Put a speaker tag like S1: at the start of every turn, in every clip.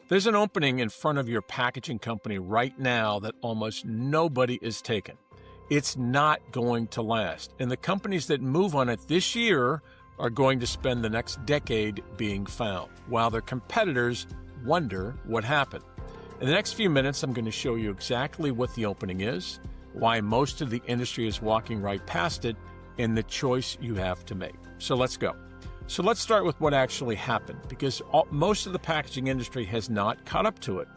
S1: There's an opening in front of your packaging company right now that almost nobody is taking. It's not going to last. And the companies that move on it this year are going to spend the next decade being found, while their competitors wonder what happened. In the next few minutes, I'm going to show you exactly what the opening is, why most of the industry is walking right past it, and the choice you have to make. So let's go. So let's start with what actually happened, because most of the packaging industry has not caught up to it.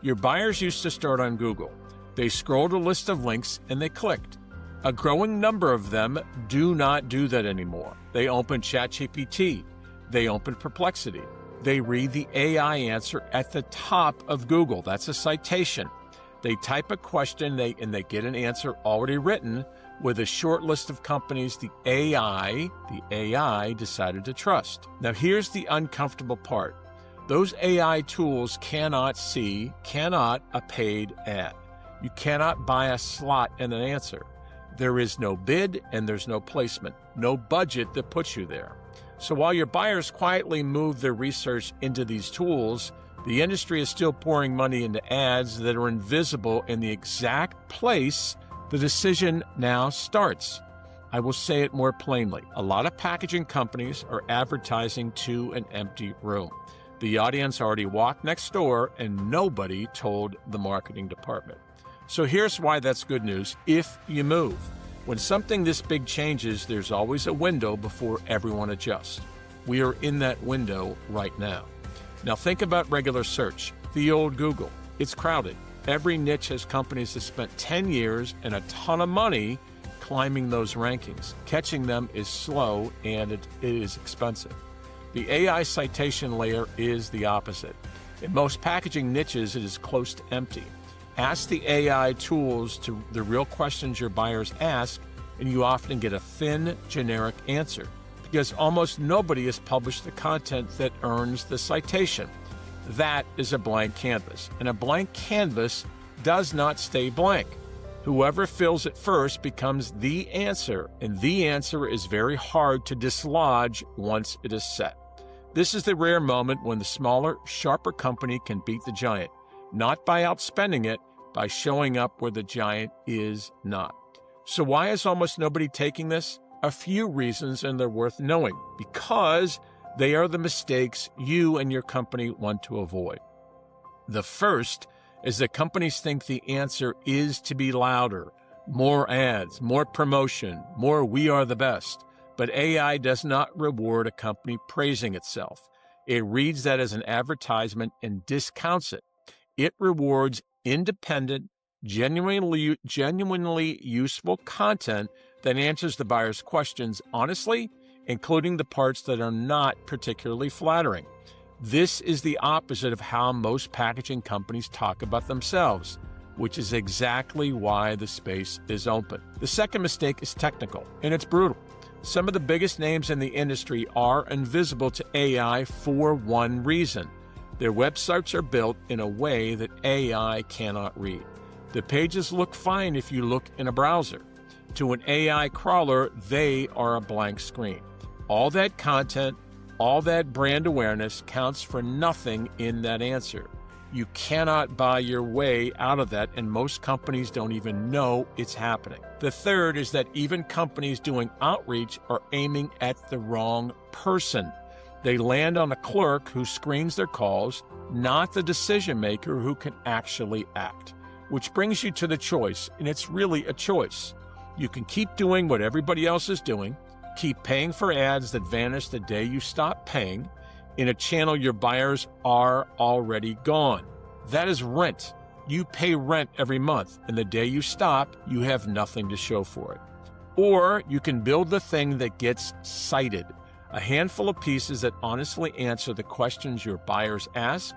S1: Your buyers used to start on Google. They scrolled a list of links and they clicked. A growing number of them do not do that anymore. They open ChatGPT. They open Perplexity. They read the AI answer at the top of Google. That's a citation. They type a question and they get an answer already written with a short list of companies the AI decided to trust. Now here's the uncomfortable part. Those AI tools cannot see a paid ad. You cannot buy a slot in an answer. There is no bid and there's no placement, no budget that puts you there. So while your buyers quietly move their research into these tools, the industry is still pouring money into ads that are invisible in the exact place the decision now starts. I will say it more plainly. A lot of packaging companies are advertising to an empty room. The audience already walked next door and nobody told the marketing department. So here's why that's good news if you move. When something this big changes, there's always a window before everyone adjusts. We are in that window right now. Now think about regular search, the old Google. It's crowded. Every niche has companies that spent 10 years and a ton of money climbing those rankings. Catching them is slow and it is expensive. The AI citation layer is the opposite. In most packaging niches, it is close to empty. Ask the AI tools to the real questions your buyers ask, and you often get a thin, generic answer, because almost nobody has published the content that earns the citation. That is a blank canvas, and a blank canvas does not stay blank. Whoever fills it first becomes the answer, and the answer is very hard to dislodge once it is set. This is the rare moment when the smaller, sharper company can beat the giant, not by outspending it, by showing up where the giant is not. So why is almost nobody taking this? A few reasons, and they're worth knowing, because they are the mistakes you and your company want to avoid. The first is that companies think the answer is to be louder, more ads, more promotion, more we are the best. But AI does not reward a company praising itself. It reads that as an advertisement and discounts it. It rewards independent, genuinely useful content that answers the buyer's questions honestly, including the parts that are not particularly flattering. This is the opposite of how most packaging companies talk about themselves, which is exactly why the space is open. The second mistake is technical, and it's brutal. Some of the biggest names in the industry are invisible to AI for one reason. Their websites are built in a way that AI cannot read. The pages look fine if you look in a browser. To an AI crawler, they are a blank screen. All that content, all that brand awareness counts for nothing in that answer. You cannot buy your way out of that, and most companies don't even know it's happening. The third is that even companies doing outreach are aiming at the wrong person. They land on a clerk who screens their calls, not the decision maker who can actually act. Which brings you to the choice, and it's really a choice. You can keep doing what everybody else is doing, keep paying for ads that vanish the day you stop paying, in a channel your buyers are already gone. That is rent. You pay rent every month, and the day you stop, you have nothing to show for it. Or you can build the thing that gets cited, a handful of pieces that honestly answer the questions your buyers ask,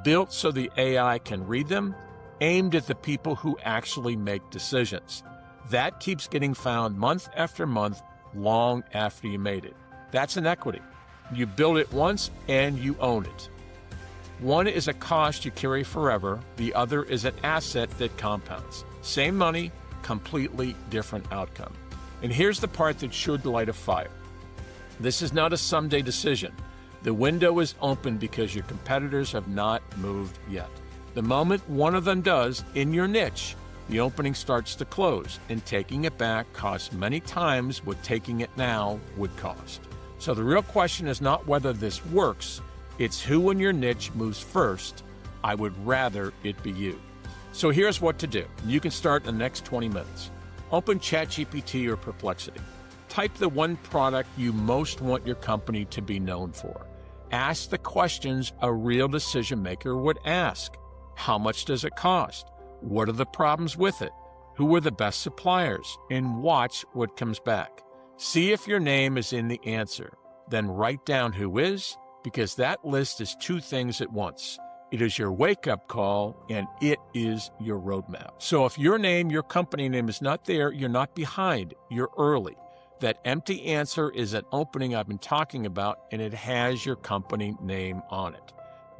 S1: built so the AI can read them, aimed at the people who actually make decisions. That keeps getting found month after month, long after you made it. That's an equity. You build it once and you own it. One is a cost you carry forever. The other is an asset that compounds. Same money, completely different outcome. And here's the part that should light a fire. This is not a someday decision. The window is open because your competitors have not moved yet. The moment one of them does in your niche, the opening starts to close, and taking it back costs many times what taking it now would cost. So the real question is not whether this works, it's who in your niche moves first. I would rather it be you. So here's what to do. You can start in the next 20 minutes. Open ChatGPT or Perplexity. Type the one product you most want your company to be known for. Ask the questions a real decision maker would ask. How much does it cost? What are the problems with it? Who are the best suppliers? And watch what comes back. See if your name is in the answer. Then write down who is, because that list is two things at once. It is your wake-up call, and it is your roadmap. So if your name, your company name is not there, you're not behind, you're early. That empty answer is an opening I've been talking about, and it has your company name on it.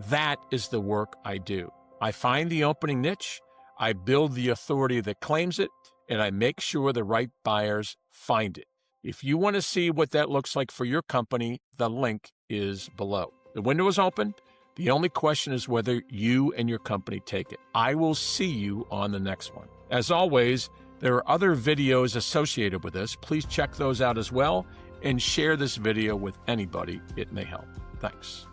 S1: That is the work I do. I find the opening niche, I build the authority that claims it, and I make sure the right buyers find it. If you want to see what that looks like for your company, the link is below. The window is open. The only question is whether you and your company take it. I will see you on the next one. As always, there are other videos associated with this. Please check those out as well and share this video with anybody it may help. Thanks.